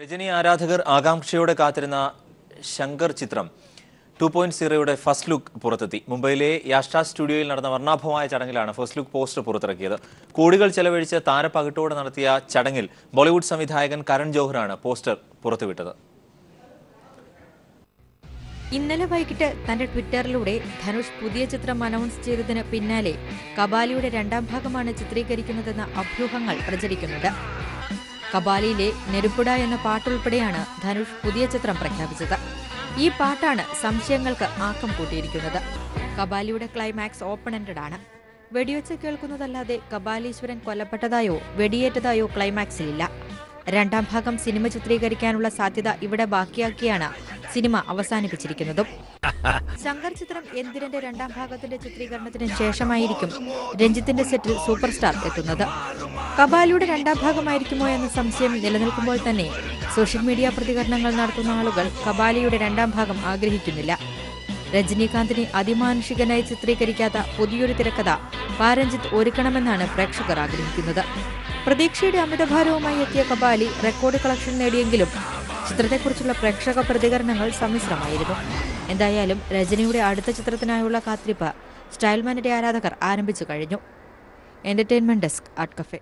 രജനി ആരാധകർ ആകാംക്ഷയോടെ കാത്തിരുന്ന ശങ്കർ ചിത്രം 2.0യുടെ ഫസ്റ്റ് ലുക്ക് പുറത്തെത്തി. മുംബൈയിലെ യാഷ്ട്ര സ്റ്റുഡിയോയിൽ നടന്ന വർണ്ണാഭമായ ചടങ്ങിലാണ് ഫസ്റ്റ് ലുക്ക് പോസ്റ്റർ പുറത്തിറക്കിയത്. കോടികൾ ചെലവഴിച്ച് താരപ്പകിട്ടോടെ നടത്തിയ ചടങ്ങിൽ ബോളിവുഡ് സംവിധായകൻ കരൺ ജോഹറാണ് പോസ്റ്റർ പുറത്തുവിട്ടത്. ഇന്നലെ വൈകിട്ട് തന്റെ ട്വിറ്ററിലൂടെ ധനുഷ് പുതിയ ചിത്രം അനൗൺസ് ചെയ്തതിന് പിന്നാലെ കബാലിയുടെ രണ്ടാം ഭാഗമാണ് ചിത്രീകരിക്കുന്നതെന്ന അഭ്യൂഹങ്ങൾ പ്രചരിക്കുന്നുണ്ട്. കബാലിയിലെ നെരുപ്പുട എന്ന പാട്ടുൾപ്പെടെയാണ് ധനുഷ് പുതിയ ചിത്രം പ്രഖ്യാപിച്ചത്. ഈ പാട്ടാണ് സംശയങ്ങൾക്ക് ആക്കം കൂട്ടിയിരിക്കുന്നത്. കബാലിയുടെ ക്ലൈമാക്സ് ഓപ്പൺ എൻഡഡ് ആണ്. വെടിവെച്ച് കേൾക്കുന്നതല്ലാതെ കബാലീശ്വരൻ കൊല്ലപ്പെട്ടതായോ വെടിയേറ്റതായോ ക്ലൈമാക്സിലില്ല. രണ്ടാം ഭാഗം സിനിമ ചിത്രീകരിക്കാനുള്ള സാധ്യത ഇവിടെ ബാക്കിയാക്കിയാണ് സിനിമ അവസാനിപ്പിച്ചിരിക്കുന്നതും. ശങ്കർ ചിത്രം എന്തിരന്റെ രണ്ടാം ഭാഗത്തിന്റെ ചിത്രീകരണത്തിന് ശേഷമായിരിക്കും രഞ്ജിത്തിന്റെ സെറ്റിൽ സൂപ്പർ സ്റ്റാർ എത്തുന്നത്. കബാലിയുടെ രണ്ടാം ഭാഗമായിരിക്കുമോ എന്ന സംശയം നിലനിൽക്കുമ്പോൾ തന്നെ സോഷ്യൽ മീഡിയ പ്രതികരണങ്ങൾ നടത്തുന്ന ആളുകൾ കബാലിയുടെ രണ്ടാം ഭാഗം ആഗ്രഹിക്കുന്നില്ല. രജനീകാന്തിനെ അതിമാനുഷികനായി ചിത്രീകരിക്കാത്ത പുതിയൊരു തിരക്കഥ പാരഞ്ജിത്ത് ഒരുക്കണമെന്നാണ് പ്രേക്ഷകർ ആഗ്രഹിക്കുന്നത്. പ്രതീക്ഷയുടെ അമിതഭാരവുമായി എത്തിയ കബാലി റെക്കോർഡ് കളക്ഷൻ നേടിയെങ്കിലും ചിത്രത്തെക്കുറിച്ചുള്ള പ്രേക്ഷക പ്രതികരണങ്ങൾ സമ്മിശ്രമായിരുന്നു. എന്തായാലും രജനിയുടെ അടുത്ത ചിത്രത്തിനായുള്ള കാത്തിരിപ്പ് സ്റ്റൈൽമാന്റെ ആരാധകർ ആരംഭിച്ചു കഴിഞ്ഞു. Entertainment desk, art cafe.